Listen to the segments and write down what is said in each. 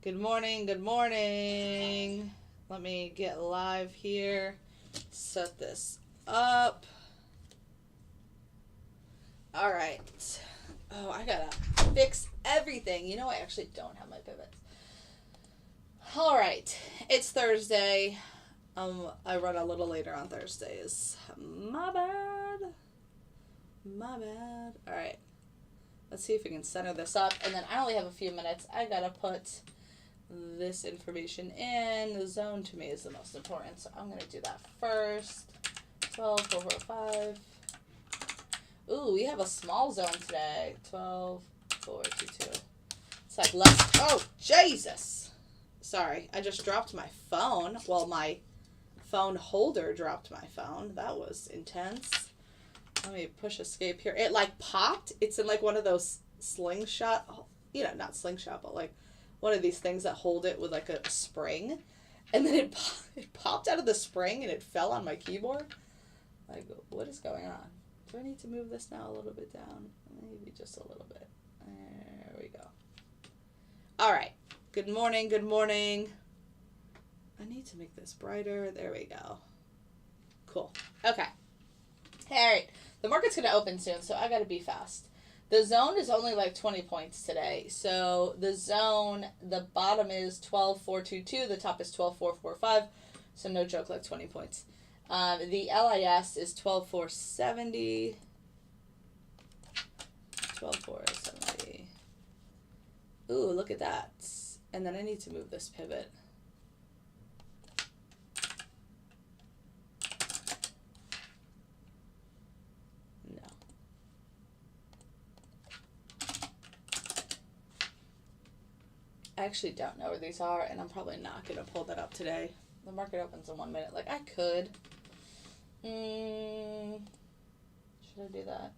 Good morning, good morning. Let me get live here. Set this up. All right. Oh, I gotta fix everything. You know, I actually don't have my pivots. All right. It's Thursday. I run a little later on Thursdays. My bad. My bad. All right. Let's see if we can center this up. And then I only have a few minutes. I gotta put this information in. The zone to me is the most important, so I'm going to do that first. 12, 4, 4, 5. Ooh, we have a small zone today. 12, 4, 2, 2. It's like less. Oh, Jesus. Sorry, I just dropped my phone. Well, my phone holder dropped my phone. That was intense. Let me push escape here. It like popped. It's in like one of those slingshot, not slingshot, but like one of these things that hold it with like a spring, and then it popped out of the spring and it fell on my keyboard. Like, what is going on? Do I need to move this now a little bit down? Maybe just a little bit. There we go. All right. Good morning. Good morning. I need to make this brighter. There we go. Cool. Okay. All right. The market's going to open soon, so I got to be fast. The zone is only like 20 points today. So the zone, the bottom is 12,422. The top is 12,445. So no joke, like 20 points. The LIS is 12,470. 12,470. Ooh, look at that. And then I need to move this pivot. I actually don't know where these are, and I'm probably not going to pull that up today. The market opens in 1 minute. Like, I could. Should I do that?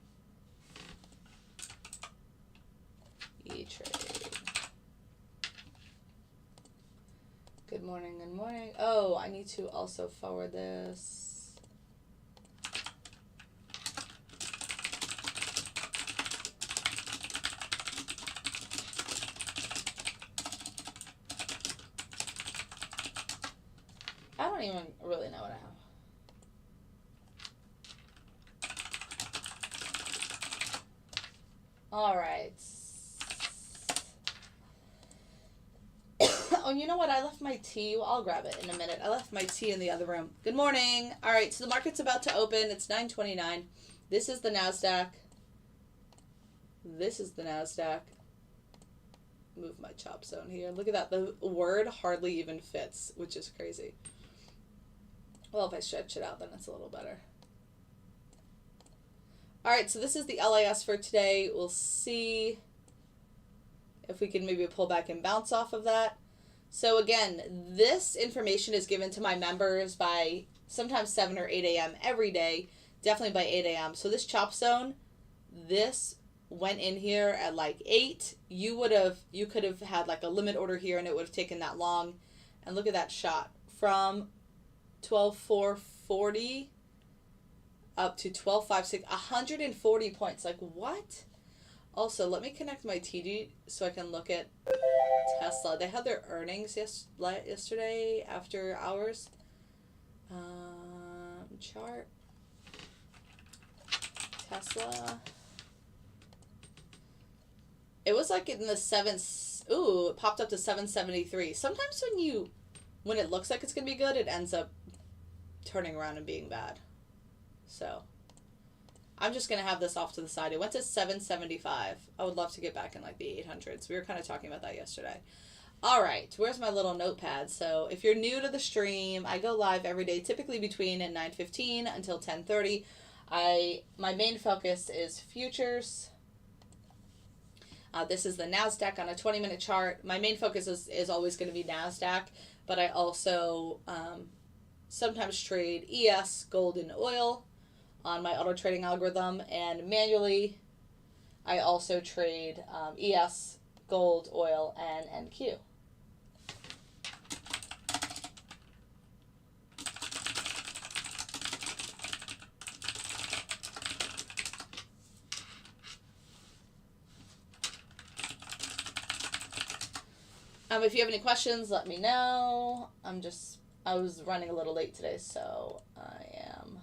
E-Trade. Good morning, good morning. Oh, I need to also forward this. I don't even really know what I have. All right. Oh, you know what? I left my tea. Well, I'll grab it in a minute. I left my tea in the other room. Good morning. All right, so the market's about to open. It's 9:29. This is the NASDAQ. This is the NASDAQ. Move my chop zone here. Look at that. The word hardly even fits, which is crazy. Well, if I stretch it out, then it's a little better. All right, so this is the LIS for today. We'll see if we can maybe pull back and bounce off of that. So again, this information is given to my members by sometimes 7 or 8 a.m. every day, definitely by 8 a.m. So this chop zone, this went in here at like 8. You could have had like a limit order here and it would have taken that long. And look at that shot from 12,440 up to 12,560, 140 points. Like, what? Also, let me connect my TD so I can look at Tesla. They had their earnings yesterday after hours. Chart. Tesla. It was like in the 7s. Ooh, it popped up to 773. Sometimes when it looks like it's going to be good, it ends up turning around and being bad. So I'm just going to have this off to the side. It went to 775. I would love to get back in like the 800s. We were kind of talking about that yesterday. All right, where's my little notepad? So if you're new to the stream, I go live every day, typically between 9:15 until 10:30. My main focus is futures. This is the NASDAQ on a 20-minute chart. My main focus is always going to be NASDAQ, but I also sometimes trade ES, gold, and oil on my auto trading algorithm, and manually I also trade ES, gold, oil, and NQ. If you have any questions, let me know. I was running a little late today, so I am.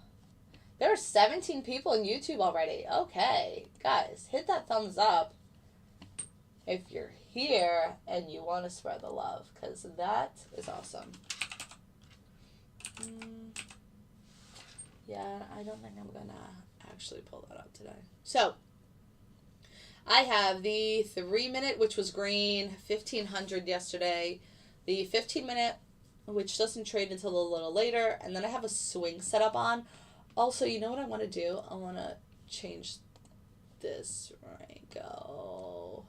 There are 17 people in YouTube already. Okay, guys, hit that thumbs up if you're here and you want to spread the love, because that is awesome. Yeah, I don't think I'm going to actually pull that up today. So, I have the 3-minute, which was green, 1500 yesterday. The 15-minute, which doesn't trade until a little later. And then I have a swing set up on. Also, you know what I want to do? I want to change this. Right, go.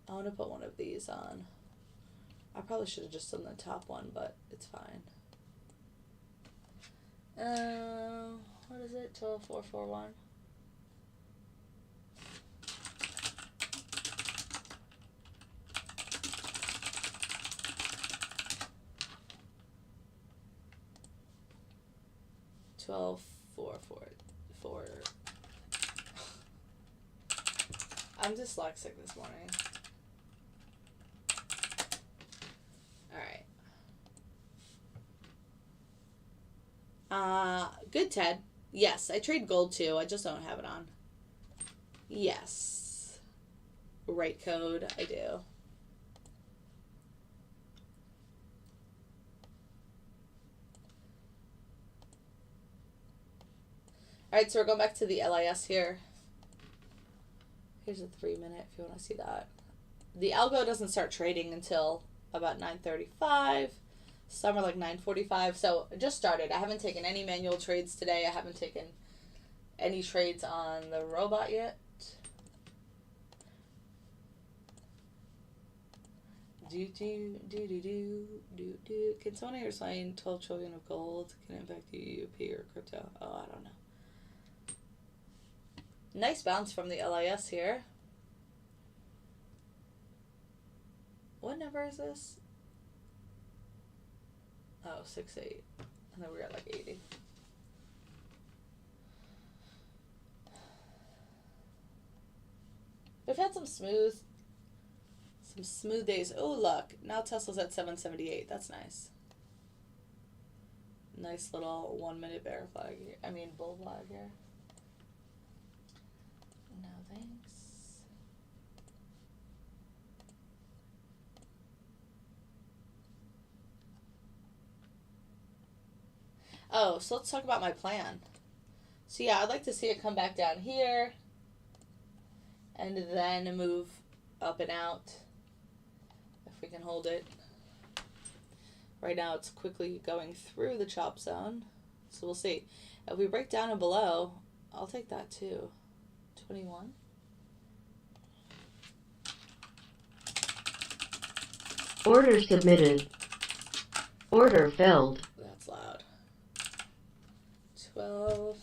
I want to put one of these on. I probably should have just done the top one, but it's fine. What is it? 12441. I'm dyslexic this morning. Alright. Good, Ted. Yes, I trade gold too. I just don't have it on. Yes. Right code, I do. Alright, so we're going back to the LIS here. Here's a 3-minute if you want to see that. The Algo doesn't start trading until about 9:35. Some are like 9:45. So I just started. I haven't taken any manual trades today. I haven't taken any trades on the robot yet. Can someone here sign 12 trillion of gold? Can it impact UUP or crypto? Oh, I don't know. Nice bounce from the LIS here. What number is this? Oh, 68. And then we're at like 80. We've had some smooth days. Oh, look. Now Tesla's at 778. That's nice. Nice little 1-minute bear flag here. I mean, bull flag here. No, thanks. Oh, so let's talk about my plan. So yeah, I'd like to see it come back down here and then move up and out if we can hold it. Right now it's quickly going through the chop zone, so we'll see. If we break down and below, I'll take that too. 21. Order submitted. Order filled. That's loud. 12.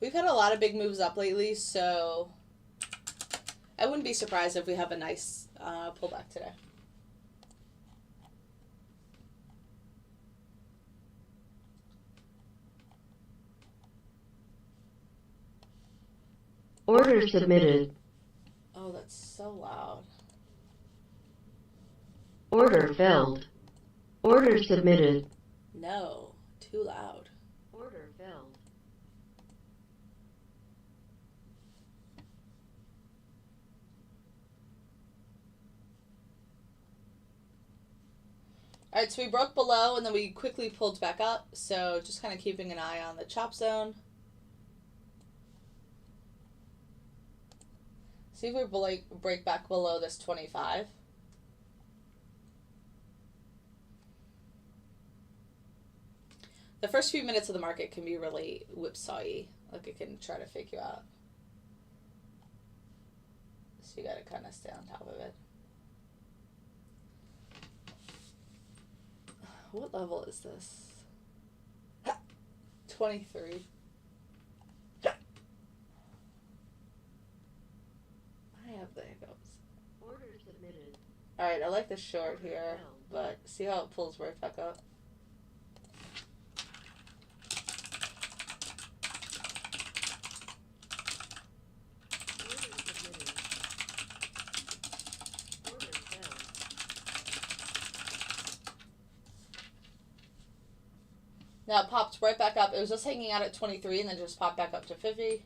We've had a lot of big moves up lately, so I wouldn't be surprised if we have a nice pullback today. Order submitted. Oh, that's so loud. Order filled. Order submitted. No, too loud. Order filled. Alright, so we broke below and then we quickly pulled back up. So just kind of keeping an eye on the chop zone. See if we break back below this 25. The first few minutes of the market can be really whipsawy. Like it can try to fake you out. So you gotta kind of stay on top of it. What level is this? 23. the hiccups. Order submitted. Alright, I like the short here, but see how it pulls right back up? Now it popped right back up. It was just hanging out at 23 and then just popped back up to 50.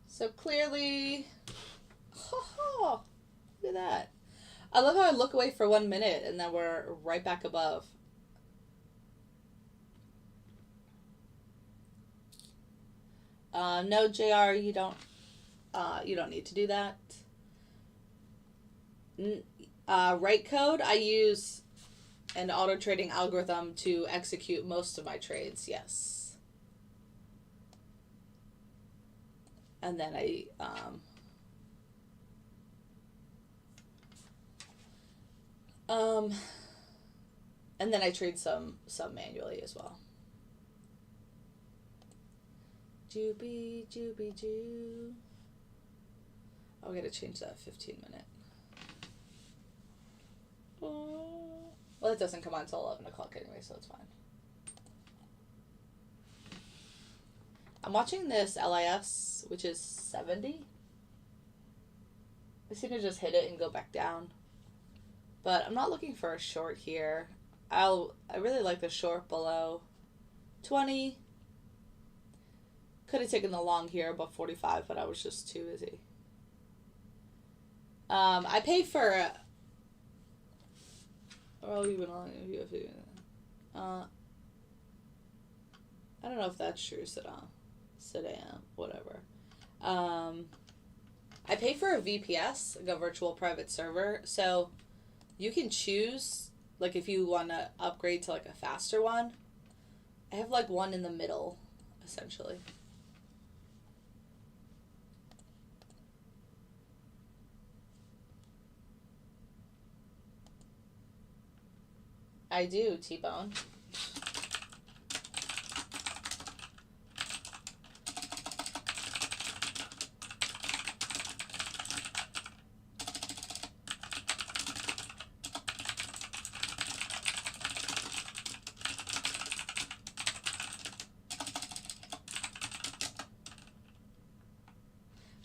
So clearly, look at that. I love how I look away for 1 minute and then we're right back above. No, JR, you don't need to do that. Right code, I use an auto trading algorithm to execute most of my trades. Yes. And then I trade some manually as well. Jooby joo. Oh, we gotta change that 15-minute. Well, it doesn't come on until 11 o'clock anyway, so it's fine. I'm watching this LIS, which is 70. I seem to just hit it and go back down. But I'm not looking for a short here. I really like the short below 20. Could have taken the long here above 45, but I was just too busy. I pay for... Oh, even on I don't know if that's true, Sedan, whatever. I pay for a VPS, like a virtual private server, so you can choose, like, if you want to upgrade to, like, a faster one. I have, like, one in the middle, essentially. I do, T-Bone.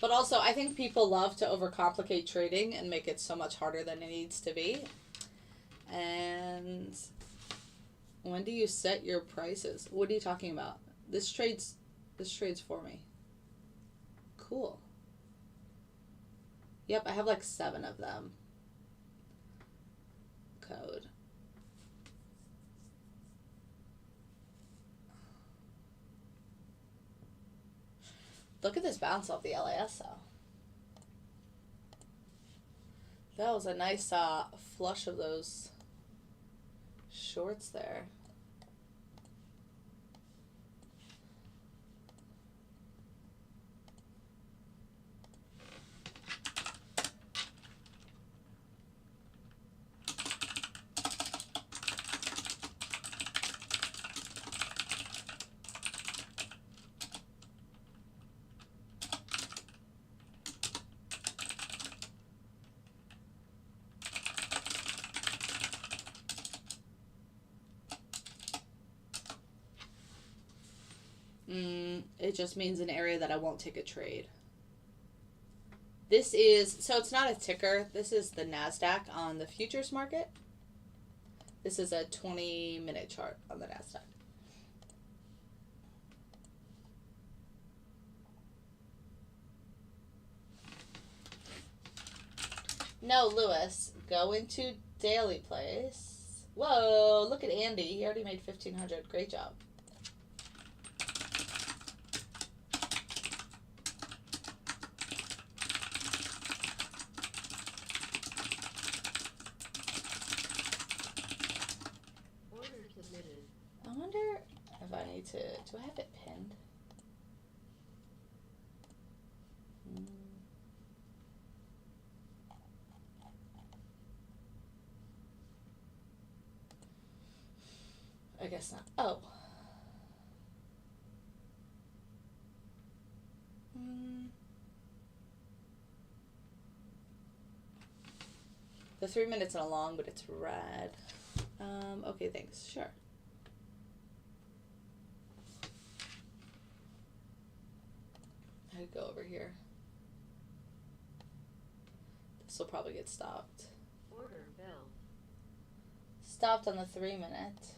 But also, I think people love to overcomplicate trading and make it so much harder than it needs to be. And when do you set your prices? What are you talking about? This trade's for me. Cool. Yep, I have like 7 of them. Code. Look at this bounce off the LAS though. That was a nice flush of those shorts there. It just means an area that I won't take a trade. This is, so it's not a ticker. This is the NASDAQ on the futures market. This is a 20-minute chart on the NASDAQ. No, Lewis, go into daily place. Whoa, look at Andy. He already made 1,500. Great job. me to, do I have it pinned? I guess not. Oh. The 3 minutes and a long, but it's red. Okay, thanks. Sure. I could go over here. This will probably get stopped. Order bell. Stopped on the 3 minute.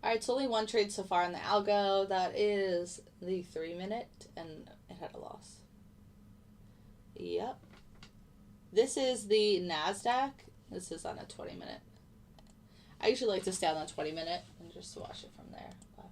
Alright, it's only one trade so far in the Algo. That is the 3 minute, and it had a loss. Yep. This is the NASDAQ. This is on a 20 minute. I usually like to stay on the 20 minute and just watch it from there. But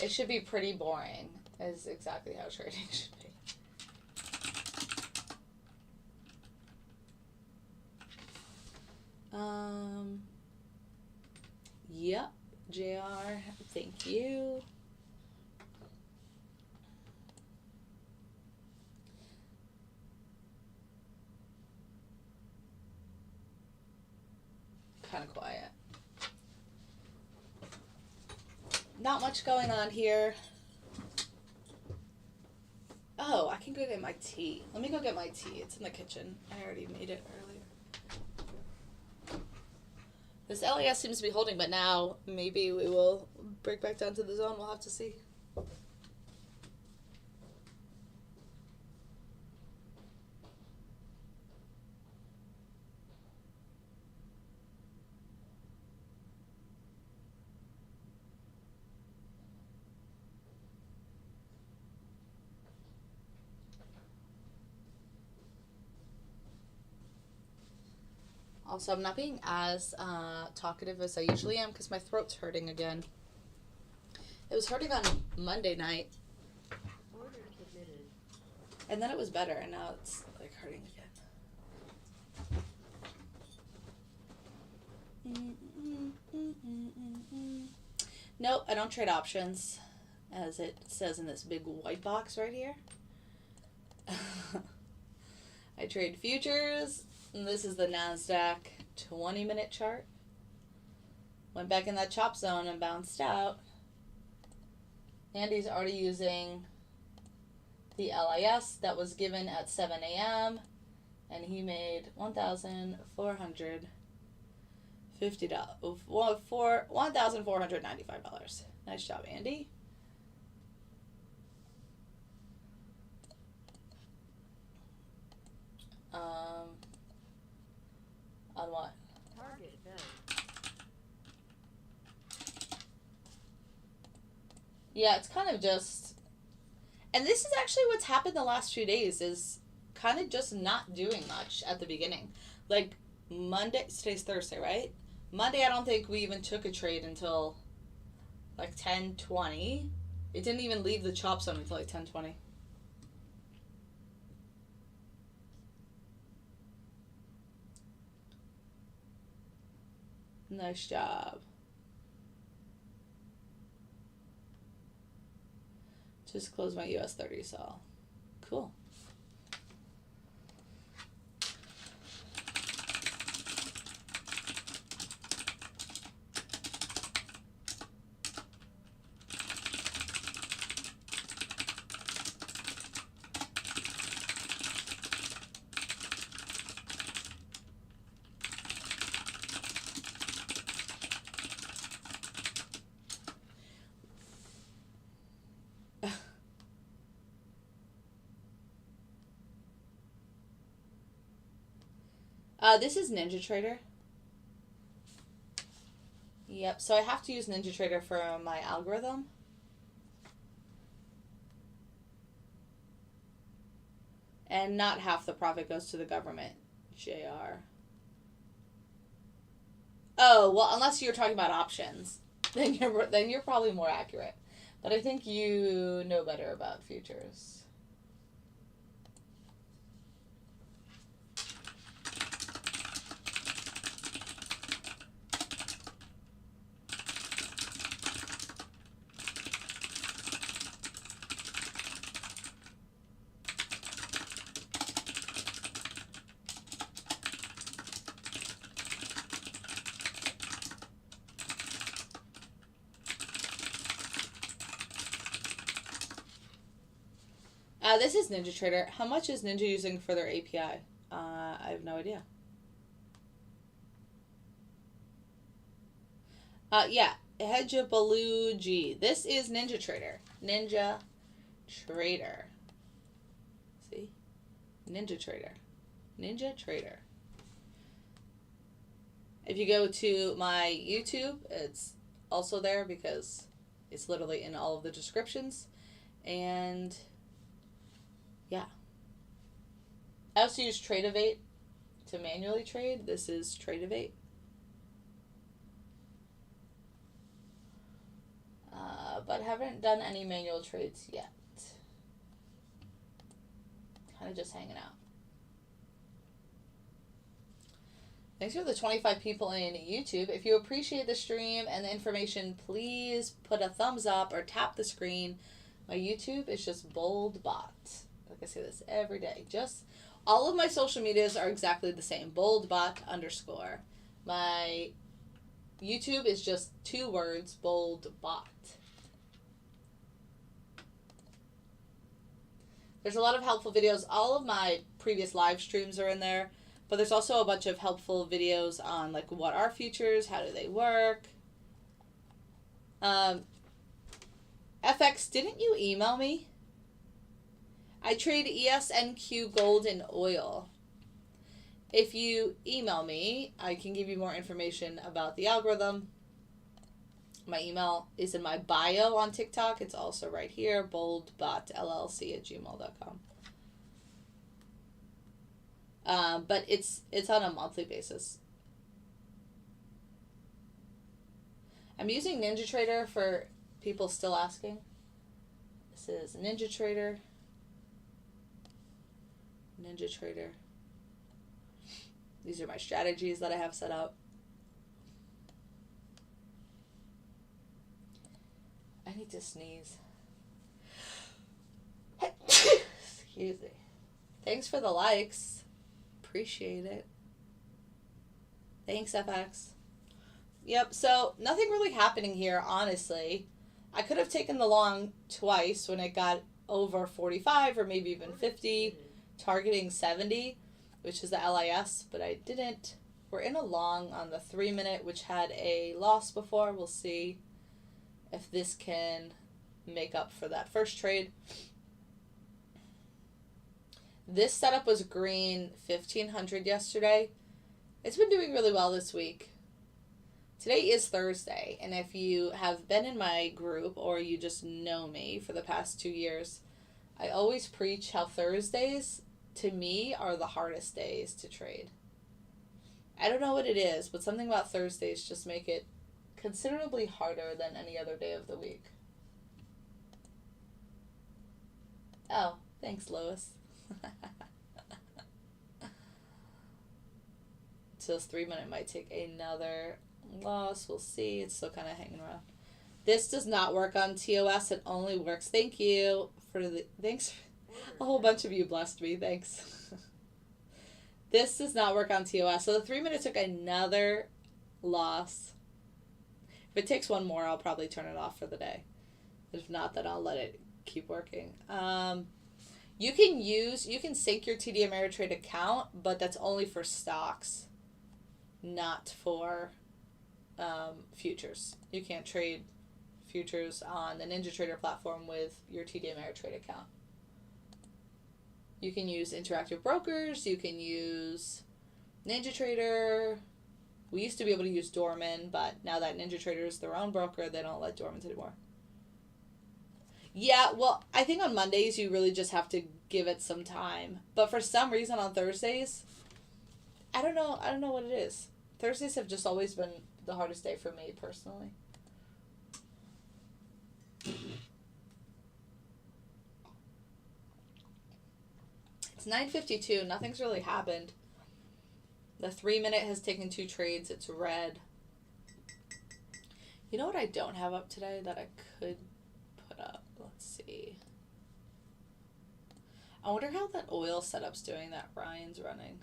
it should be pretty boring, is exactly how trading should be. Yep, JR, thank you. Kind of quiet. Not much going on here. Oh, I can go get my tea. Let me go get my tea. It's in the kitchen. I already made it earlier. This LAS seems to be holding, but now maybe we will break back down to the zone. We'll have to see. Also, I'm not being as talkative as I usually am because my throat's hurting again. It was hurting on Monday night. Order submitted. And then it was better, and now it's like hurting again. Nope, I don't trade options, as it says in this big white box right here. I trade futures. And this is the NASDAQ 20-minute chart. Went back in that chop zone and bounced out. Andy's already using the LIS that was given at 7 a.m. And he made $1,495. Nice job, Andy. On what? Target bell. Yeah, it's kind of just, and this is actually what's happened the last few days, is kind of just not doing much at the beginning. Like Monday, today's Thursday, right? Monday, I don't think we even took a trade until like 10:20. It didn't even leave the chop zone until like 10:20. Nice job. Just closed my US 30, so cool. This is NinjaTrader. Yep, so I have to use NinjaTrader for my algorithm. And not half the profit goes to the government. JR. Oh, well, unless you're talking about options, then you're probably more accurate. But I think you know better about futures. This is NinjaTrader. How much is Ninja using for their API? I have no idea. Yeah, Hedgebaloo. This is NinjaTrader. NinjaTrader. See? NinjaTrader. NinjaTrader. If you go to my YouTube, it's also there because it's literally in all of the descriptions. And yeah. I also use Tradeovate to manually trade. This is Tradeovate. But haven't done any manual trades yet. Kind of just hanging out. Thanks for the 25 people in YouTube. If you appreciate the stream and the information, please put a thumbs up or tap the screen. My YouTube is just BoldBot. Like I say this every day. Just all of my social medias are exactly the same. BoldBot _. My YouTube is just 2 words, BoldBot. There's a lot of helpful videos. All of my previous live streams are in there. But there's also a bunch of helpful videos on, like, what are futures, how do they work. FX, didn't you email me? I trade ESNQ gold and oil. If you email me, I can give you more information about the algorithm. My email is in my bio on TikTok. It's also right here, boldbotllc@gmail.com. But it's on a monthly basis. I'm using NinjaTrader for people still asking. This is NinjaTrader. NinjaTrader. These are my strategies that I have set up. I need to sneeze. Excuse me. Thanks for the likes. Appreciate it. Thanks, FX. Yep, so nothing really happening here, honestly. I could have taken the long twice when it got over 45 or maybe even 50, targeting 70, which is the LIS, but I didn't. We're in a long on the 3-minute, which had a loss before. We'll see if this can make up for that first trade. This setup was green 1500 yesterday. It's been doing really well this week. Today is Thursday, and if you have been in my group or you just know me for the past 2 years, I always preach how Thursdays, to me, are the hardest days to trade. I don't know what it is, but something about Thursdays just make it considerably harder than any other day of the week. Oh, thanks, Lois. So this 3-minute might take another loss. We'll see. It's still kind of hanging around. This does not work on TOS. It only works. Thank you for the... Thanks. A whole bunch of you blessed me. Thanks. This does not work on TOS. So the 3-minute took another loss. If it takes one more, I'll probably turn it off for the day. If not, then I'll let it keep working. You can sync your TD Ameritrade account, but that's only for stocks, not for futures. You can't trade futures on the NinjaTrader platform with your TD Ameritrade account. You can use interactive brokers. You can use NinjaTrader, we used to be able to use Dorman, but now that NinjaTrader is their own broker, they don't let Dormans anymore. Yeah, well, I think on Mondays you really just have to give it some time. But for some reason on Thursdays, I don't know what it is. Thursdays have just always been the hardest day for me personally. It's 9:52. Nothing's really happened. The 3-minute has taken 2 trades. It's red. You know what I don't have up today that I could put up? Let's see. I wonder how that oil setup's doing that Ryan's running.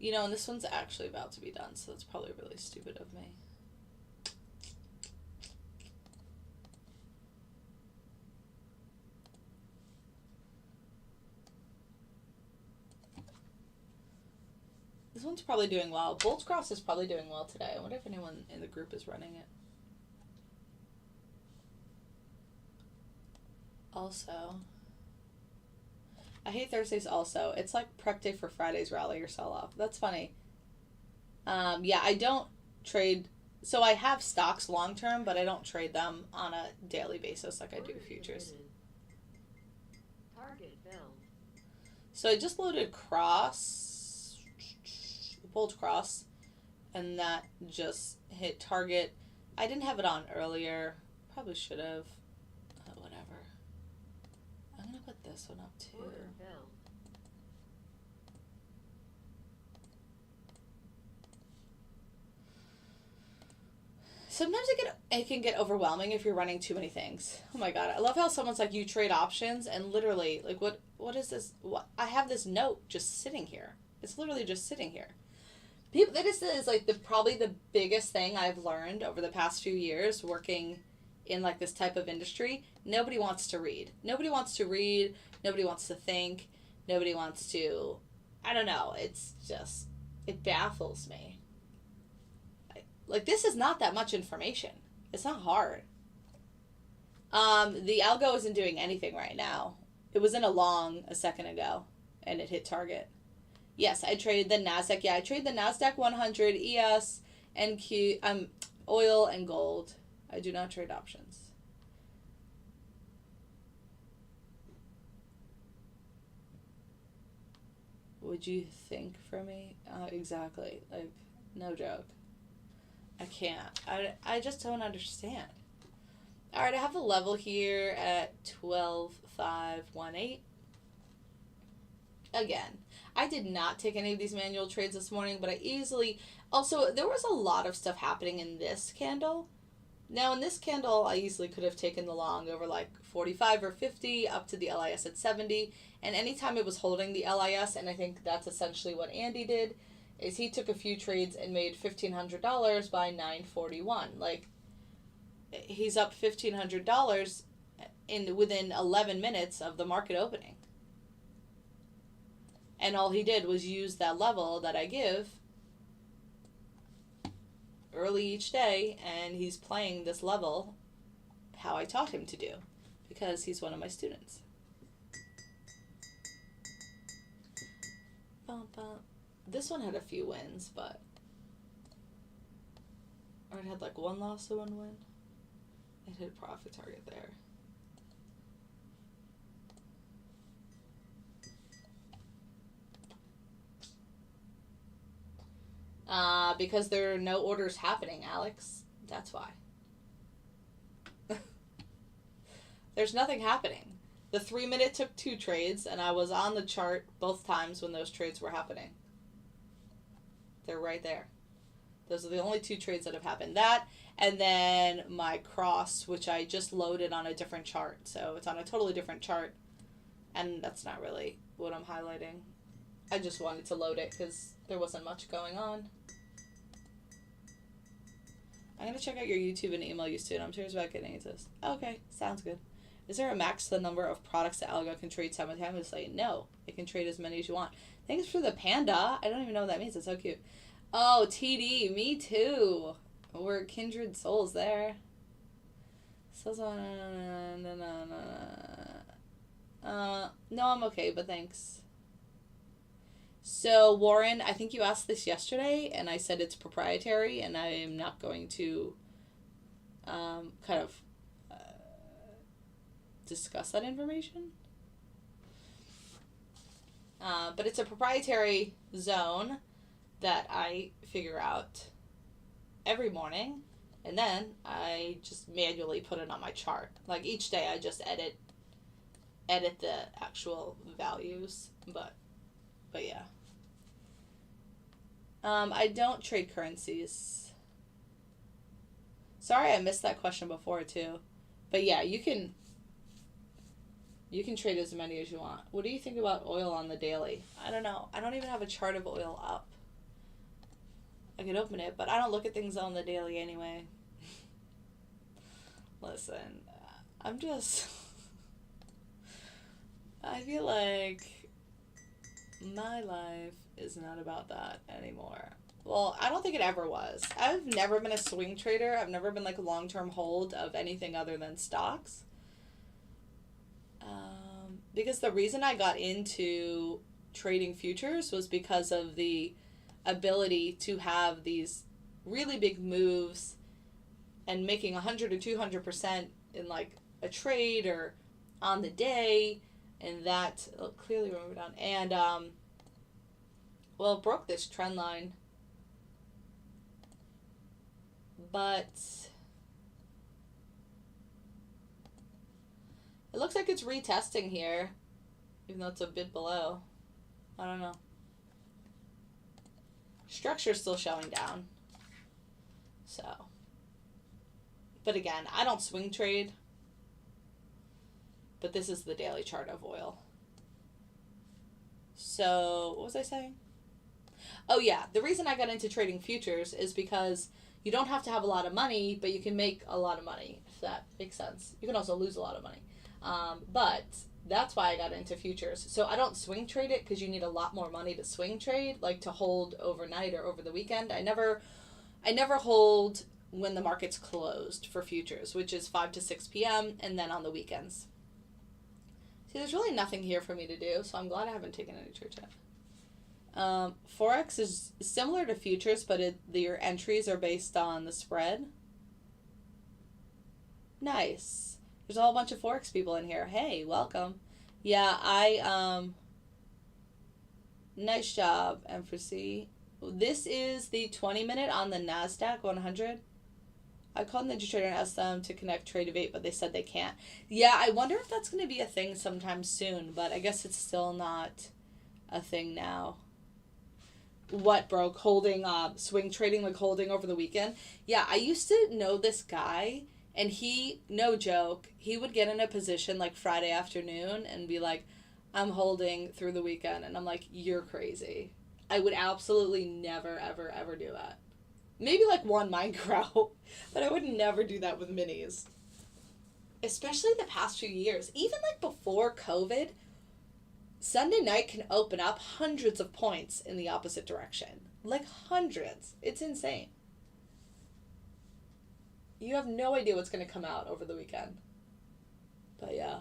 You know, and this one's actually about to be done, so that's probably really stupid of me. This one's probably doing well. Bolts Cross is probably doing well today. I wonder if anyone in the group is running it. Also, I hate Thursdays also. It's like prep day for Friday's rally or sell-off. That's funny. Yeah, I don't trade. So I have stocks long-term, but I don't trade them on a daily basis like I do futures. Target filled. So I just loaded Bolt Cross, and that just hit target. I didn't have it on earlier. Probably should have. Whatever. I'm going to put this one up too. Order filled. Sometimes it can get overwhelming if you're running too many things. Oh my god, I love how someone's like, you trade options, and literally, like, what is this? What, I have this note just sitting here. It's literally just sitting here. This is like probably the biggest thing I've learned over the past few years working in like this type of industry. Nobody wants to read. Nobody wants to read. Nobody wants to think. Nobody wants to. I don't know. It's just, it baffles me. Like, this is not that much information. It's not hard. The Algo isn't doing anything right now. It was in a long a second ago, and it hit target. Yes, I trade the NASDAQ. Yeah, I trade the NASDAQ 100, ES, NQ, oil, and gold. I do not trade options. Would you think for me? Exactly. Like, no joke. I can't. I just don't understand. All right, I have a level here at 12,518. Again, I did not take any of these manual trades this morning, but I easily... Also, there was a lot of stuff happening in this candle. Now, in this candle, I easily could have taken the long over like 45 or 50 up to the LIS at 70. And anytime it was holding the LIS, and I think that's essentially what Andy did, is he took a few trades and made $1,500 by 9:41. Like, he's up $1,500 within 11 minutes of the market opening. And all he did was use that level that I give early each day, and he's playing this level how I taught him to do, because he's one of my students. Bum, bum. This one had a few wins, but... Or it had like one loss and one win. It hit a profit target there. Because there are no orders happening, Alex. That's why. There's nothing happening. The 3-minute took 2 trades, and I was on the chart both times when those trades were happening. They're right there. Those are the only 2 trades that have happened. That, and then my cross, which I just loaded on a different chart. So it's on a totally different chart. And that's not really what I'm highlighting. I just wanted to load it because there wasn't much going on. I'm going to check out your YouTube and email you soon. I'm curious about getting into this. Okay, sounds good. Is there a max to the number of products that Algo can trade simultaneously? No. It can trade as many as you want. Thanks for the panda. I don't even know what that means. It's so cute. Oh, TD. Me too. We're kindred souls there. No, I'm okay, but thanks. So, Warren, I think you asked this yesterday, and I said it's proprietary, and I am not going to kind of discuss that information. But it's a proprietary zone that I figure out every morning, and then I just manually put it on my chart. Like each day I just edit the actual values, but yeah. I don't trade currencies. Sorry I missed that question before too. But yeah, you can trade as many as you want. What do you think about oil on the daily? I don't know. I don't even have a chart of oil up. I could open it, but I don't look at things on the daily anyway. Listen, I'm just... I feel like my life is not about that anymore. Well, I don't think it ever was. I've never been a swing trader. I've never been like a long-term hold of anything other than stocks. Because the reason I got into trading futures was because of the ability to have these really big moves and making 100 or 200% in like a trade or on the day, and that clearly we're moving down. And well, it broke this trend line, but it looks like it's retesting here, even though it's a bit below. I don't know. Structure's still showing down. So. But again, I don't swing trade. But this is the daily chart of oil. So, what was I saying? Oh yeah, the reason I got into trading futures is because you don't have to have a lot of money, but you can make a lot of money, if that makes sense. You can also lose a lot of money. But that's why I got into futures. So I don't swing trade it because you need a lot more money to swing trade, like to hold overnight or over the weekend. I never hold when the market's closed for futures, which is 5 to 6 p.m. and then on the weekends. See, there's really nothing here for me to do, so I'm glad I haven't taken any trades yet. Forex is similar to futures, but your entries are based on the spread. Nice. There's a whole bunch of Forex people in here. Hey, welcome. Yeah, nice job, Emphasis. This is the 20-minute on the NASDAQ 100. I called NinjaTrader and asked them to connect Trade of 8, but they said they can't. Yeah, I wonder if that's going to be a thing sometime soon, but I guess it's still not a thing now. What broke? Holding, swing trading, like holding over the weekend? Yeah, I used to know this guy, and he, no joke, he would get in a position like Friday afternoon and be like, I'm holding through the weekend. And I'm like, you're crazy. I would absolutely never, ever, ever do that. Maybe like one micro, but I would never do that with minis. Especially the past few years. Even like before COVID, Sunday night can open up hundreds of points in the opposite direction. Like hundreds. It's insane. You have no idea what's going to come out over the weekend. But yeah.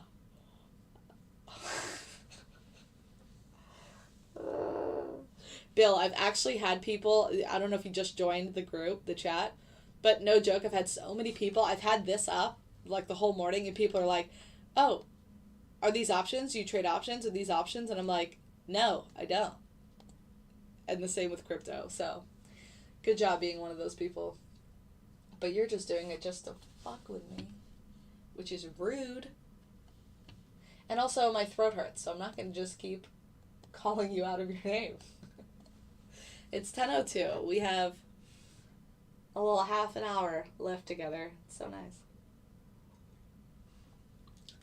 Bill, I've actually had people, I don't know if you just joined the group, the chat, but no joke, I've had so many people, I've had this up like the whole morning, and people are like, oh, are these options? Do you trade options? Are these options? And I'm like, no, I don't. And the same with crypto. So good job being one of those people. But you're just doing it just to fuck with me, which is rude. And also my throat hurts, so I'm not going to just keep calling you out of your name. It's 10:02. We have a little half an hour left together. It's so nice.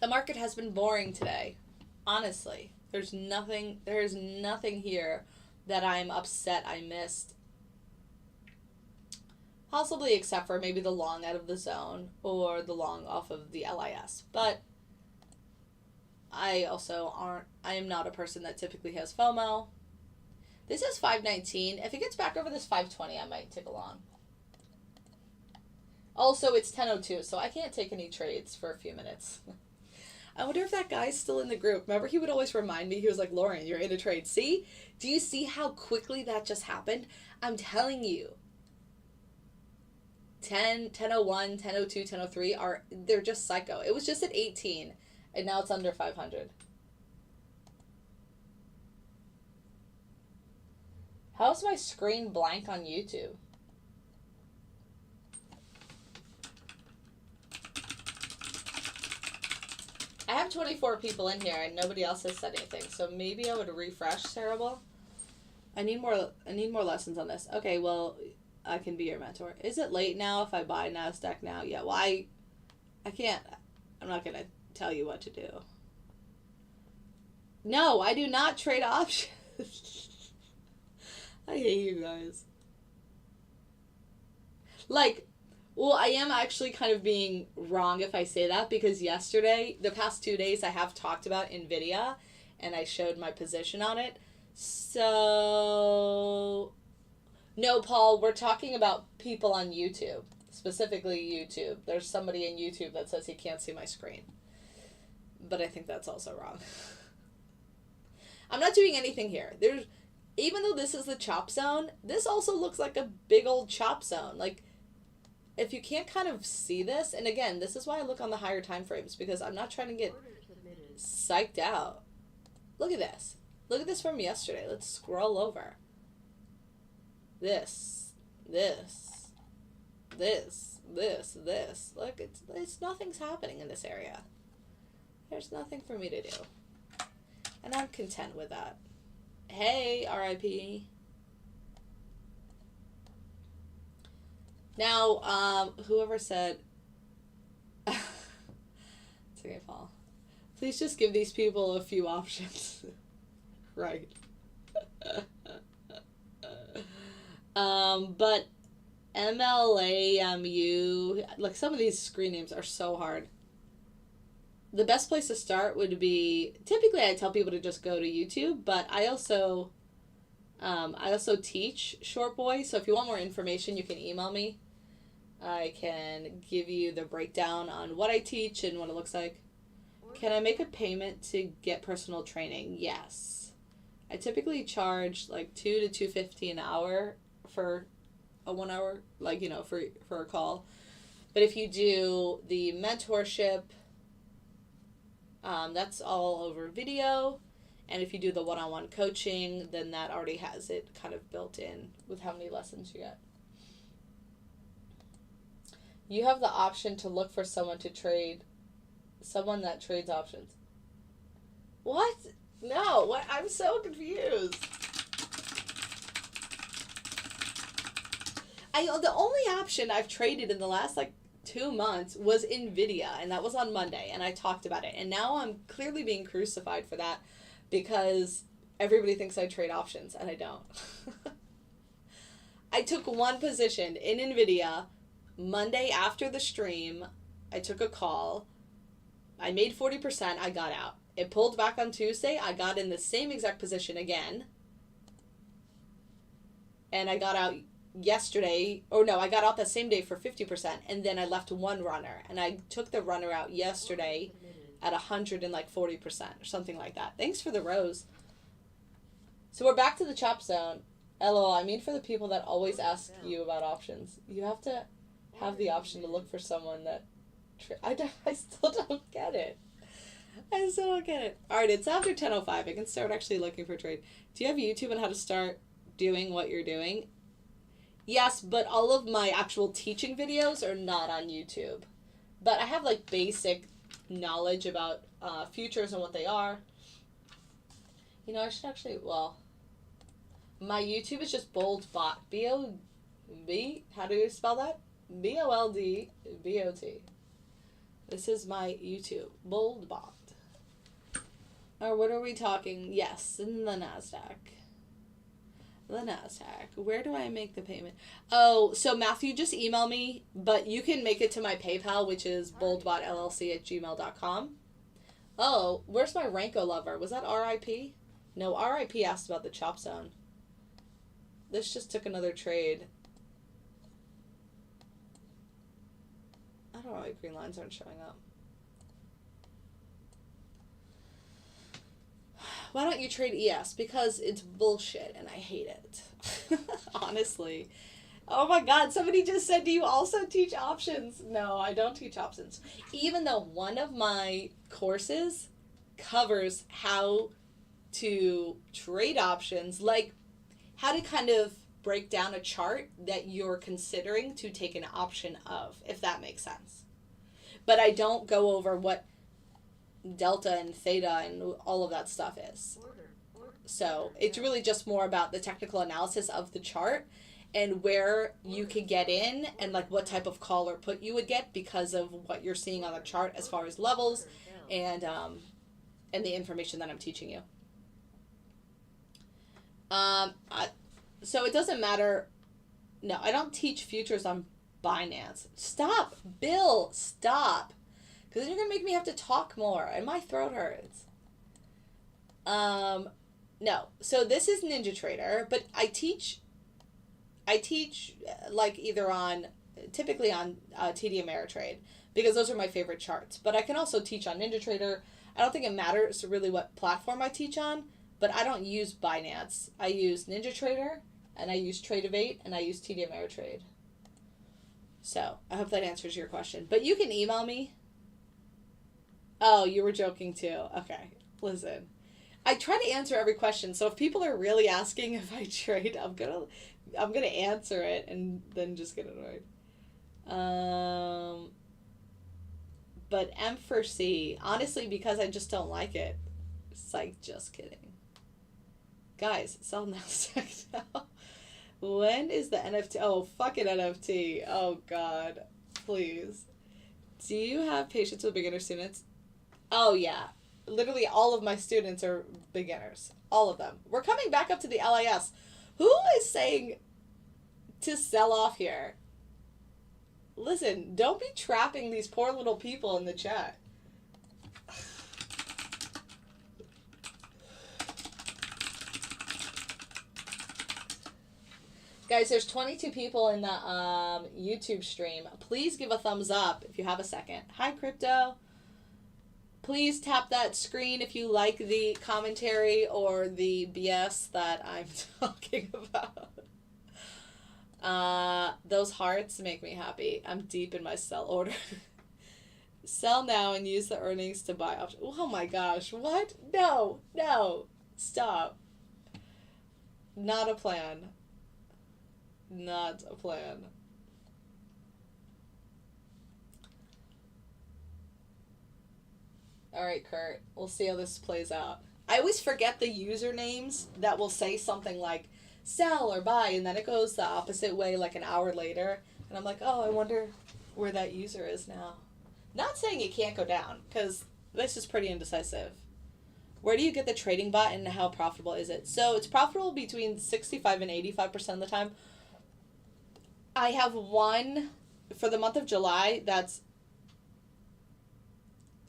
The market has been boring today. Honestly, there's nothing here that I'm upset I missed. Possibly except for maybe the long out of the zone or the long off of the LIS. But I am not a person that typically has FOMO. This is 519. If it gets back over this 520, I might take a long. Also, it's 10:02, so I can't take any trades for a few minutes. I wonder if that guy's still in the group. Remember, he would always remind me, he was like, Lauren, you're in a trade. See? Do you see how quickly that just happened? I'm telling you. 1001, 1002, 1003 they're just psycho. It was just at 18, and now it's under 500. How's my screen blank on YouTube? I have 24 people in here and nobody else has said anything, so maybe I would refresh. Terrible. I need more lessons on this. Okay, well, I can be your mentor. Is it late now if I buy NASDAQ now? Yeah, well, I can't. I'm not going to tell you what to do. No, I do not trade options. I hate you guys. Like, well, I am actually kind of being wrong if I say that, because the past 2 days, I have talked about NVIDIA, and I showed my position on it. So, no, Paul, we're talking about people on YouTube, specifically YouTube. There's somebody in YouTube that says he can't see my screen. But I think that's also wrong. I'm not doing anything here. Even though this is the chop zone, this also looks like a big old chop zone. Like, if you can't kind of see this, and again, this is why I look on the higher time frames, because I'm not trying to get psyched out. Look at this. Look at this from yesterday. Let's scroll over. This. Look, it's nothing's happening in this area. There's nothing for me to do. And I'm content with that. Hey, RIP. Now, whoever said, it's okay, Paul. Please just give these people a few options. Right. But MLAMU, like, some of these screen names are so hard. The best place to start would be, typically I tell people to just go to YouTube, but I also teach short boy, so if you want more information, you can email me. I can give you the breakdown on what I teach and what it looks like. Can I make a payment to get personal training? Yes. I typically charge like $2 to $2.50 an hour for a 1 hour, like, for a call. But if you do the mentorship, that's all over video. And if you do the one-on-one coaching, then that already has it kind of built in with how many lessons you get. You have the option to look for someone that trades options. What? No, what? I'm so confused. The only option I've traded in the last 2 months was NVIDIA, and that was on Monday, and I talked about it. And now I'm clearly being crucified for that because everybody thinks I trade options, and I don't. I took one position in NVIDIA Monday after the stream. I took a call. I made 40%. I got out. It pulled back on Tuesday. I got in the same exact position again. And I got out yesterday. Or no, I got out that same day for 50%. And then I left one runner. And I took the runner out yesterday at 140% or something like that. Thanks for the rose. So we're back to the chop zone. LOL, I mean, for the people that always ask you about options, you have to have the option to look for someone that... I still don't get it. Alright, it's after 10:05. I can start actually looking for trade. Do you have YouTube on how to start doing what you're doing? Yes, but all of my actual teaching videos are not on YouTube. But I have basic knowledge about futures and what they are. I should actually, my YouTube is just BoldBot. B-O-B, how do you spell that? B-O-L-D-B-O-T. This is my YouTube, BoldBot. Or what are we talking? Yes, in the NASDAQ. Where do I make the payment? Oh, so Matthew, just email me, but you can make it to my PayPal, which is boldbotllc@gmail.com. Oh, where's my Ranko lover? Was that RIP? No, RIP asked about the chop zone. This just took another trade. I don't know why green lines aren't showing up. why don't you trade ES? Because it's bullshit and I hate it. Honestly. Oh my god, somebody just said, do you also teach options? No, I don't teach options. Even though one of my courses covers how to trade options, like how to kind of break down a chart that you're considering to take an option of, if that makes sense. But I don't go over what delta and theta and all of that stuff is. So it's really just more about the technical analysis of the chart and where you could get in and like what type of call or put you would get because of what you're seeing on the chart as far as levels and the information that I'm teaching you. So it doesn't matter. No, I don't teach futures on Binance. Stop, Bill, stop. Because then you're going to make me have to talk more and my throat hurts. No, so this is NinjaTrader, but I teach like typically on TD Ameritrade because those are my favorite charts. But I can also teach on NinjaTrader. I don't think it matters really what platform I teach on, but I don't use Binance. I use NinjaTrader, and I use Trade8, and I use TD Ameritrade. So I hope that answers your question. But you can email me. Oh, you were joking too. Okay, listen. I try to answer every question, so if people are really asking if I trade, I'm gonna answer it and then just get annoyed. But M for C, honestly, because I just don't like it. It's like, just kidding. Guys, sell NASDAQ now. When is the NFT? Oh, fucking NFT. Oh, God. Please. Do you have patience with beginner students? Oh, yeah. Literally all of my students are beginners. All of them. We're coming back up to the LIS. Who is saying to sell off here? Listen, don't be trapping these poor little people in the chat. Guys, there's 22 people in the YouTube stream. Please give a thumbs up if you have a second. Hi, Crypto. Please tap that screen if you like the commentary or the BS that I'm talking about. Those hearts make me happy. I'm deep in my sell order. Sell now and use the earnings to buy options. Oh my gosh, what? No, stop. Not a plan. Not a plan. Alright, Kurt. We'll see how this plays out. I always forget the usernames that will say something like sell or buy, and then it goes the opposite way like an hour later. And I'm like, oh, I wonder where that user is now. Not saying it can't go down, because this is pretty indecisive. Where do you get the trading bot and how profitable is it? So it's profitable between 65 and 85% of the time. I have one for the month of July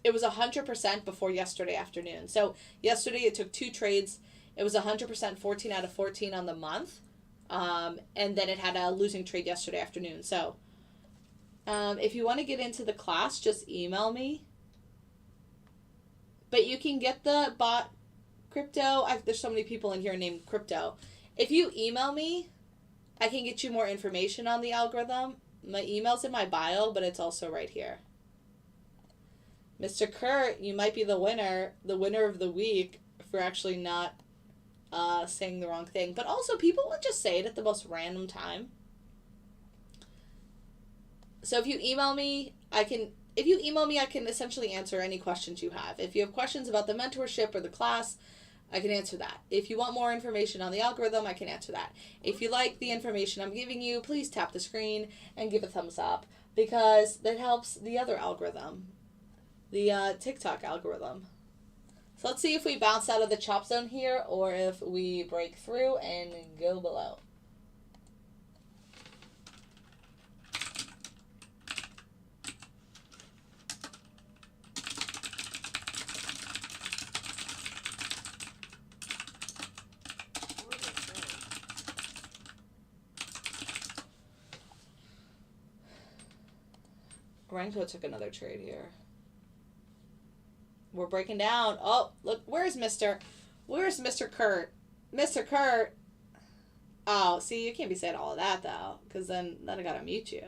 it was 100% before yesterday afternoon. So yesterday it took 2 trades. It was 100%, 14 out of 14 on the month. And then it had a losing trade yesterday afternoon. So if you want to get into the class, just email me. But you can get the bot Crypto. There's so many people in here named Crypto. If you email me, I can get you more information on the algorithm. My email's in my bio, but it's also right here. Mr. Kurt, you might be the winner of the week for actually not saying the wrong thing. But also, people would just say it at the most random time. So if you email me, I can essentially answer any questions you have. If you have questions about the mentorship or the class, I can answer that. If you want more information on the algorithm, I can answer that. If you like the information I'm giving you, please tap the screen and give a thumbs up because that helps the other algorithm, the TikTok algorithm. So let's see if we bounce out of the chop zone here or if we break through and go below. Renko took another trade here. We're breaking down. Oh, look, where's Mr. Where's Mr. Kurt? Mr. Kurt. Oh, see, you can't be saying all of that, though, because then I gotta mute you.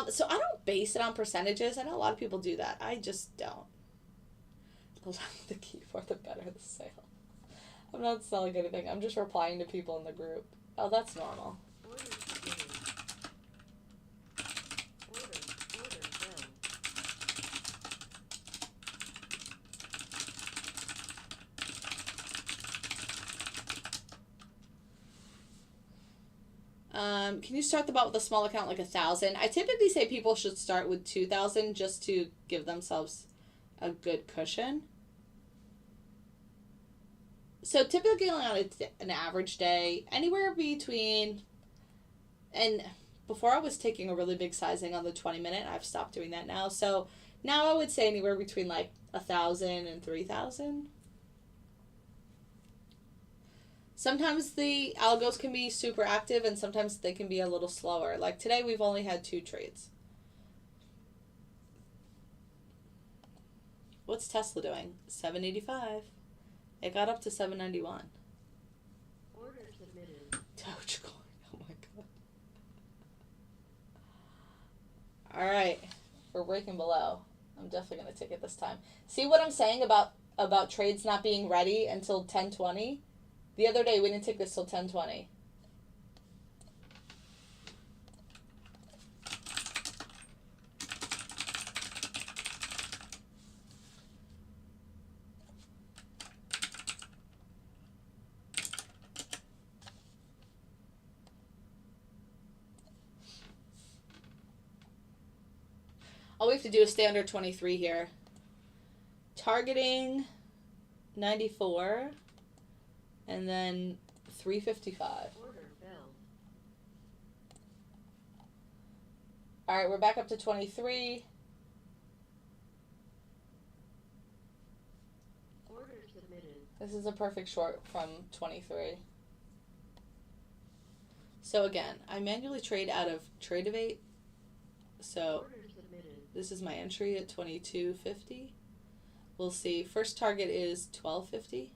So I don't base it on percentages. I know a lot of people do that. I just don't. The louder the keyboard, the better the sale. I'm not selling anything. I'm just replying to people in the group. Oh, that's normal. Order submitted. Order bill. Can you start the bot with a small account like 1,000? I typically say people should start with 2,000 just to give themselves a good cushion. So typically on an average day, anywhere between, and before I was taking a really big sizing on the 20-minute, I've stopped doing that now. So now I would say anywhere between like 1,000 and 3,000. Sometimes the algos can be super active and sometimes they can be a little slower. Like today we've only had 2 trades. What's Tesla doing? 785. It got up to 791. Order submitted. Dogecoin. Oh my god. Alright. We're breaking below. I'm definitely going to take it this time. See what I'm saying about trades not being ready until 10:20? The other day we didn't take this till 10:20. All we have to do is stay under 23 here. Targeting 94 and then 355. Order bill. All right, we're back up to 23. Order submitted. This is a perfect short from 23. So again, I manually trade out of Tradeovate. So Order submitted. this is my entry at 22.50. We'll see. First target is 12.50.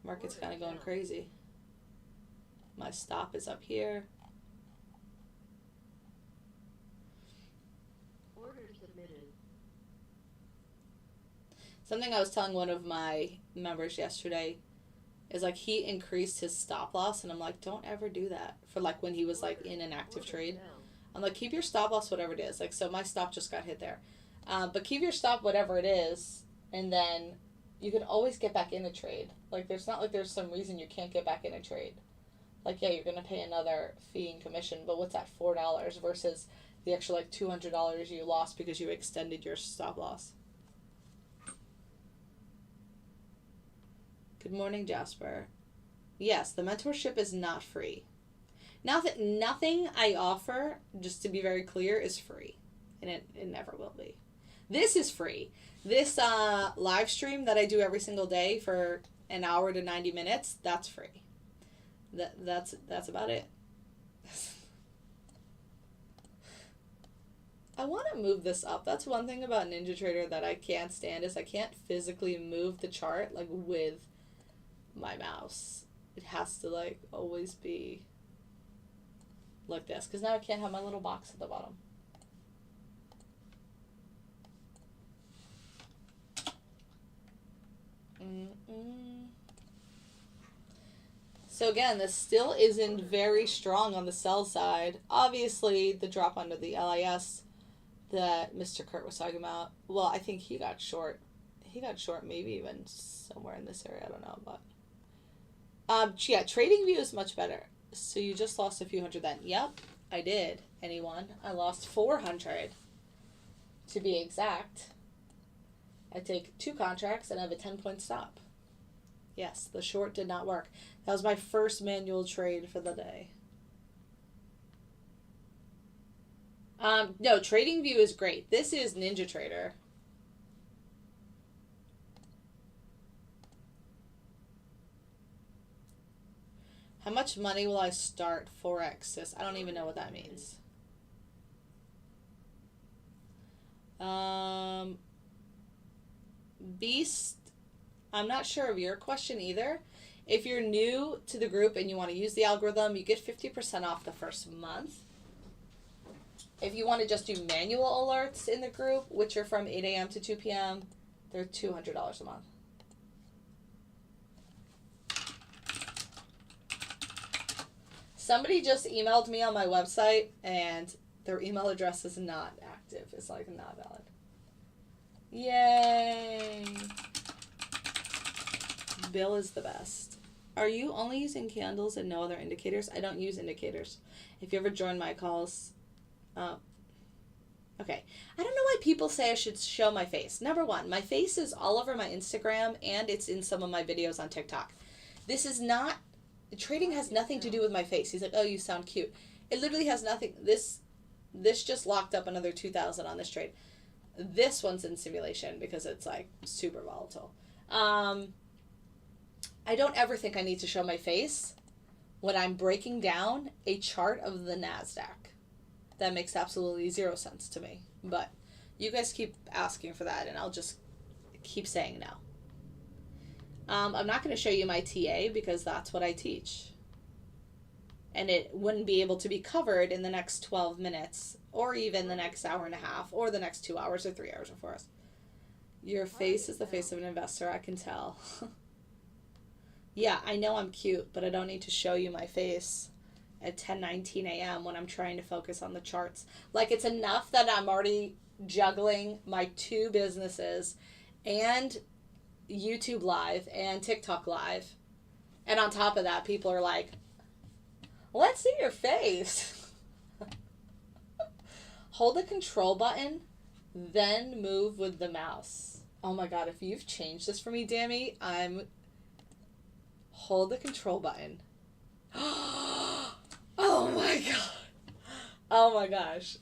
Market's kind of going crazy. My stop is up here. Order submitted. Something I was telling one of my members yesterday is like he increased his stop loss and I'm like, don't ever do that for like when he was like in an active trade. Bill. I'm like, keep your stop loss whatever it is. Like, so my stop just got hit there. But keep your stop whatever it is, and then you can always get back in a trade. Like, there's not like there's some reason you can't get back in a trade. Like, yeah, you're going to pay another fee and commission, but what's that, $4 versus the extra, like, $200 you lost because you extended your stop loss. Good morning, Jasper. Yes, the mentorship is not free. Now that nothing I offer, just to be very clear, is free. And it never will be. This is free. This live stream that I do every single day for an hour to 90 minutes, that's free. That's about it. I want to move this up. That's one thing about NinjaTrader that I can't stand is I can't physically move the chart like with my mouse. It has to like always be like this, because now I can't have my little box at the bottom. So again, this still isn't very strong on the sell side. Obviously, the drop under the LIS that Mr. Kurt was talking about, well, I think he got short. He got short maybe even somewhere in this area. I don't know, but yeah, TradingView is much better. So you just lost a few hundred then. Yep, I did. Anyone? I lost 400 to be exact. I take 2 contracts and I have a 10-point stop. Yes, the short did not work. That was my first manual trade for the day. No, TradingView is great. This is NinjaTrader. How much money will I start forex, sis? I don't even know what that means. Beast, I'm not sure of your question either. If you're new to the group and you want to use the algorithm, you get 50% off the first month. If you want to just do manual alerts in the group, which are from 8 a.m. to 2 p.m., they're $200 a month. Somebody just emailed me on my website, and their email address is not active. It's like not valid. Yay! Bill is the best. Are you only using candles and no other indicators? I don't use indicators. If you ever join my calls, okay. I don't know why people say I should show my face. Number one, my face is all over my Instagram and it's in some of my videos on TikTok. This is not, trading has nothing to do with my face. He's like, oh, you sound cute. It literally has nothing. This just locked up another 2,000 on this trade. This one's in simulation because it's like super volatile. I don't ever think I need to show my face when I'm breaking down a chart of the NASDAQ. That makes absolutely zero sense to me. But you guys keep asking for that, and I'll just keep saying no. I'm not going to show you my TA because that's what I teach. And it wouldn't be able to be covered in the next 12 minutes, or even the next hour and a half, or the next 2 hours, or 3 hours, or 4 hours. Your face is the face of an investor, I can tell. Yeah, I know I'm cute, but I don't need to show you my face at 10:19 a.m. when I'm trying to focus on the charts. Like, it's enough that I'm already juggling my 2 businesses and YouTube Live and TikTok Live. And on top of that, people are like, let's see your face. Hold the control button, then move with the mouse. Oh my God, if you've changed this for me, Dammy, hold the control button. Oh my God. Oh my gosh.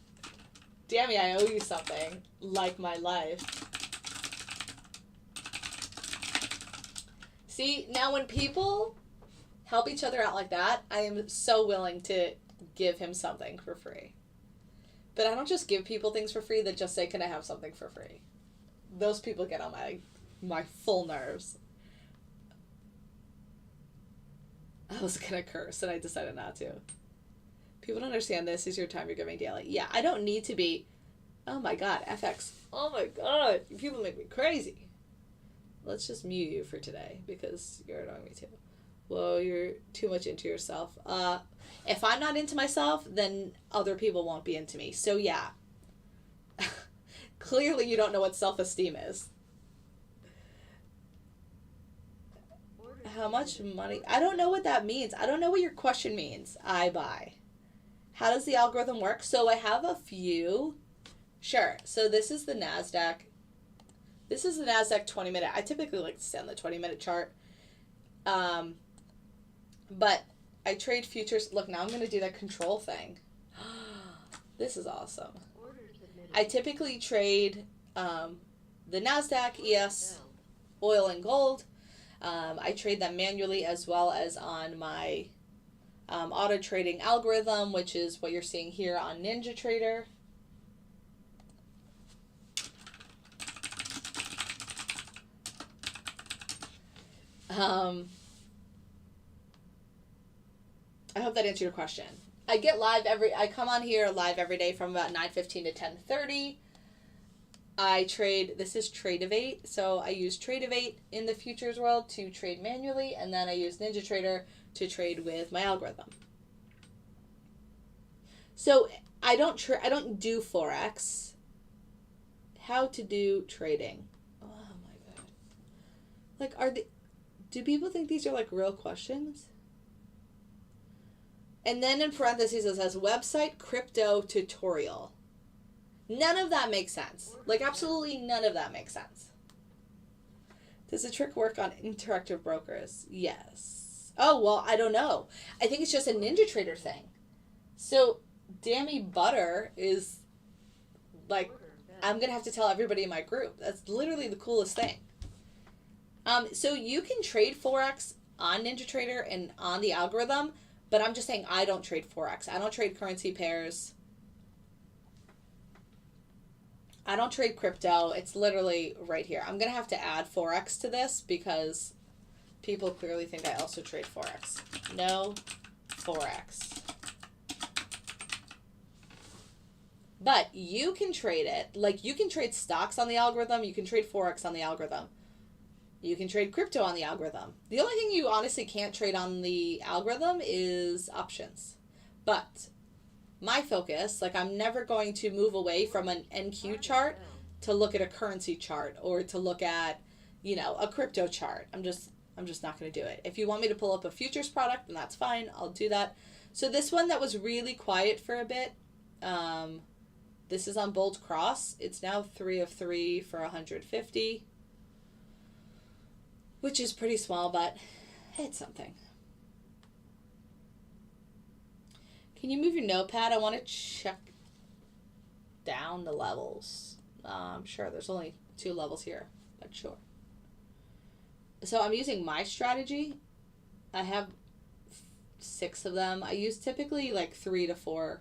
Dammy, I owe you something. Like my life. See, now when people help each other out like that, I am so willing to give him something for free. But I don't just give people things for free that just say, can I have something for free? Those people get on my full nerves. I was going to curse and I decided not to. People don't understand this is your time you're giving daily. Yeah, I don't need to be, oh my God, FX. Oh my God, people make me crazy. Let's just mute you for today because you're annoying me too. Whoa, you're too much into yourself. If I'm not into myself, then other people won't be into me. So yeah, clearly you don't know what self-esteem is. How much money? I don't know what that means. I don't know what your question means. I buy. How does the algorithm work? So I have a few. Sure. So this is the NASDAQ. This is the NASDAQ 20-minute. I typically like to stay on the 20-minute chart. But I trade futures. Look, now I'm going to do that control thing. This is awesome. I typically trade the NASDAQ, ES, oil, and gold. I trade them manually as well as on my auto trading algorithm, which is what you're seeing here on NinjaTrader. I hope that answered your question. I come on here live every day from about 9:15 to 10:30. This is Tradeovate, so I use Tradeovate in the futures world to trade manually, and then I use NinjaTrader to trade with my algorithm. So I don't do forex. How to do trading? Oh my God! Like, do people think these are like real questions? And then in parentheses it says website crypto tutorial. None of that makes sense. Like, absolutely none of that makes sense. Does the trick work on interactive brokers? Yes. Oh, well, I don't know. I think it's just a NinjaTrader thing. So, Dammy Butter is, like, I'm going to have to tell everybody in my group. That's literally the coolest thing. So, you can trade Forex on NinjaTrader and on the algorithm, but I'm just saying I don't trade Forex. I don't trade currency pairs. I don't trade crypto. It's literally right here. I'm going to have to add forex to this because people clearly think I also trade forex. No forex. But you can trade it. Like, you can trade stocks on the algorithm. You can trade forex on the algorithm. You can trade crypto on the algorithm. The only thing you honestly can't trade on the algorithm is options. But my focus, like, I'm never going to move away from an NQ chart to look at a currency chart or to look at, you know, a crypto chart. I'm just not going to do it. If you want me to pull up a futures product, then that's fine. I'll do that. So this one that was really quiet for a bit, this is on Bold Cross. It's now 3 of 3 for 150, which is pretty small, but it's something. Can you move your notepad? I want to check down the levels. Sure, there's only 2 levels here, but sure. So I'm using my strategy. I have 6 of them. I use typically like 3 to 4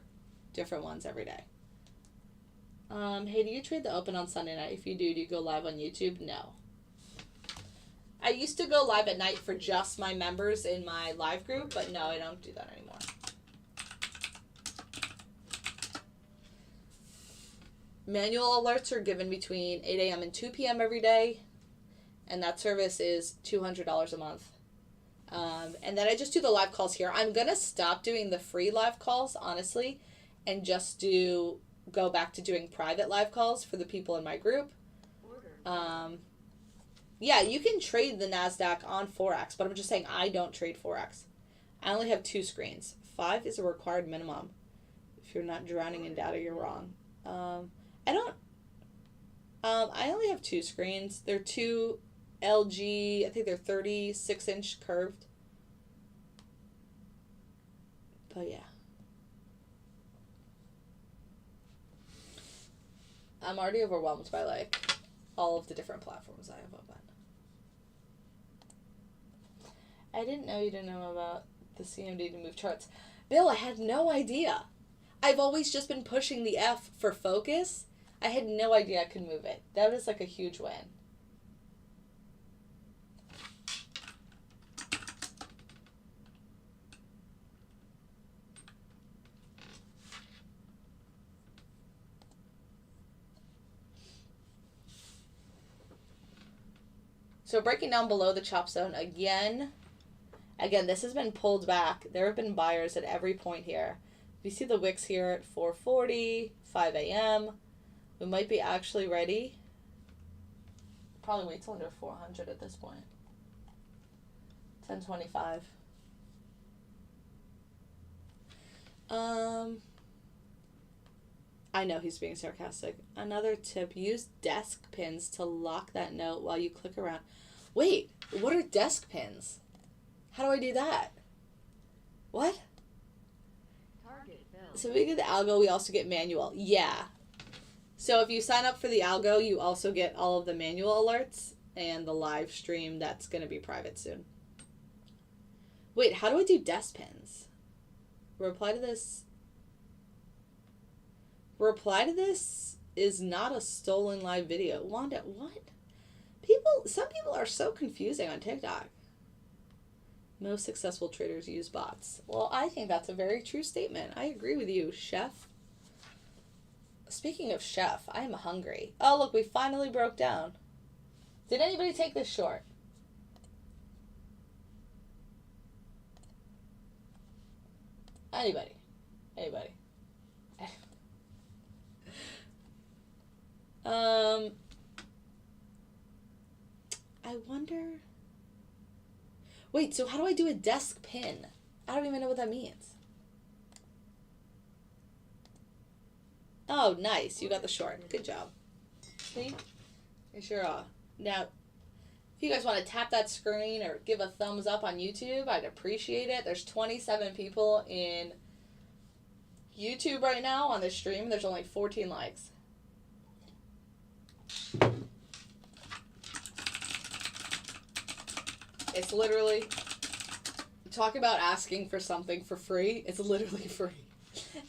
different ones every day. Hey, do you trade the open on Sunday night? If you do you go live on YouTube? No. I used to go live at night for just my members in my live group, but no, I don't do that anymore. Manual alerts are given between 8 a.m. and 2 p.m. every day, and that service is $200 a month. And then I just do the live calls here. I'm going to stop doing the free live calls, honestly, and just go back to doing private live calls for the people in my group. Yeah, you can trade the NASDAQ on forex, but I'm just saying I don't trade forex. I only have 2 screens. 5 is a required minimum. If you're not drowning in data, you're wrong. I only have 2 screens. They're 2 LG, I think they're 36-inch curved. But yeah. I'm already overwhelmed by, like, all of the different platforms I have open. I didn't know you didn't know about the CMD to move charts. Bill, I had no idea. I've always just been pushing the F for focus. I had no idea I could move it. That was like a huge win. So breaking down below the chop zone again, this has been pulled back. There have been buyers at every point here. You see the wicks here at 4:40, 5 a.m. We might be actually ready. Probably wait till under 400 at this point. 1025. I know he's being sarcastic. Another tip, use desk pins to lock that note while you click around. Wait, what are desk pins? How do I do that? What? So we get the Algo, we also get manual. Yeah. So if you sign up for the Algo, you also get all of the manual alerts and the live stream that's going to be private soon. Wait, how do I do desk pins? Reply to this is not a stolen live video. Wanda, what? Some people are so confusing on TikTok. Most successful traders use bots. Well, I think that's a very true statement. I agree with you, Chef. Speaking of Chef, I am hungry. Oh, look, we finally broke down. Did anybody take this short? Anybody? I wonder... Wait, so how do I do a desk pin? I don't even know what that means. Oh, nice. You got the short. Good job. See? You sure are. Now, if you guys want to tap that screen or give a thumbs up on YouTube, I'd appreciate it. There's 27 people in YouTube right now on this stream. There's only 14 likes. It's literally, talk about asking for something for free. It's literally free.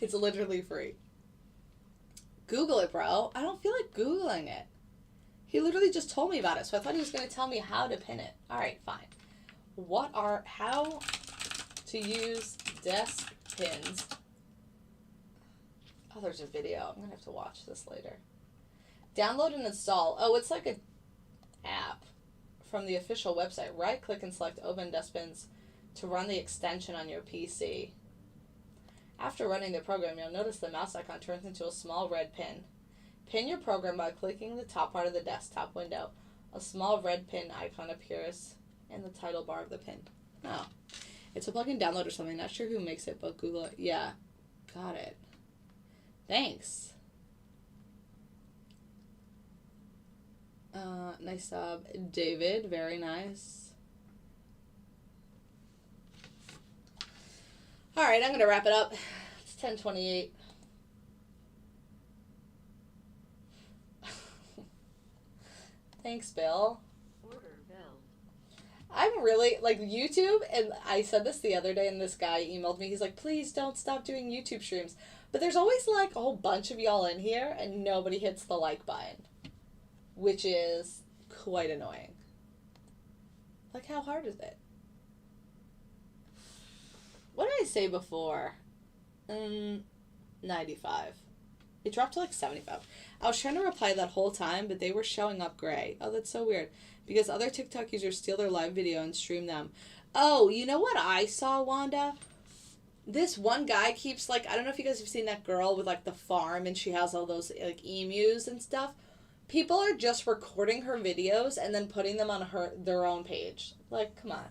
It's literally free. Google it, bro. I don't feel like Googling it. He literally just told me about it, so I thought he was going to tell me how to pin it. All right, fine. How to use desk pins. Oh, there's a video. I'm going to have to watch this later. Download and install. Oh, it's like an app from the official website. Right-click and select Open Desk Pins to run the extension on your PC. After running the program, you'll notice the mouse icon turns into a small red pin. Pin your program by clicking the top part of the desktop window. A small red pin icon appears in the title bar of the pin. Oh. It's a plugin download or something. Not sure who makes it, but Google it. Yeah. Got it. Thanks. Nice job, David. Very nice. All right, I'm going to wrap it up. It's 10:28. Thanks, Bill. Order bell. I'm really, like, YouTube, and I said this the other day, and this guy emailed me. He's like, please don't stop doing YouTube streams. But there's always, like, a whole bunch of y'all in here, and nobody hits the like button, which is quite annoying. Like, how hard is it? What did I say before? 95. It dropped to like 75. I was trying to reply that whole time, but they were showing up gray. Oh, that's so weird. Because other TikTok users steal their live video and stream them. Oh, you know what I saw, Wanda? This one guy keeps, like, I don't know if you guys have seen that girl with, like, the farm, and she has all those, like, emus and stuff. People are just recording her videos and then putting them on their own page. Like, come on.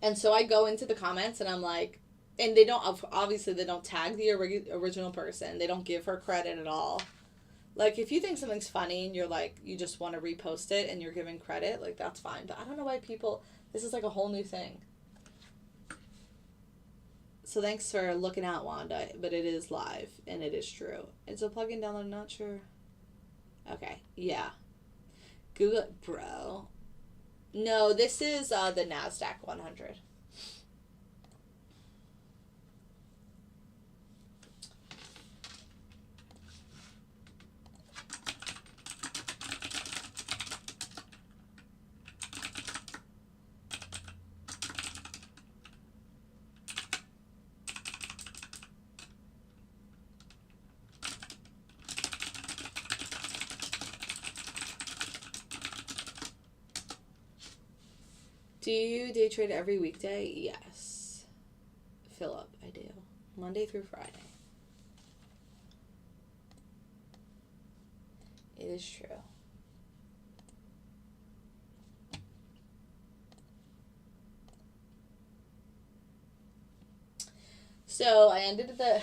And so I go into the comments and I'm like, and they don't, obviously they don't tag the original person. They don't give her credit at all. Like, if you think something's funny and you're like, you just want to repost it and you're giving credit, like, that's fine. But I don't know why people, this is like a whole new thing. So thanks for looking out, Wanda. But it is live and it is true. It's a plugin download, not sure. Okay, yeah. Google it, bro. No, this is the NASDAQ 100. Do you day trade every weekday? Yes. Philip, I do. Monday through Friday. It is true. So I ended the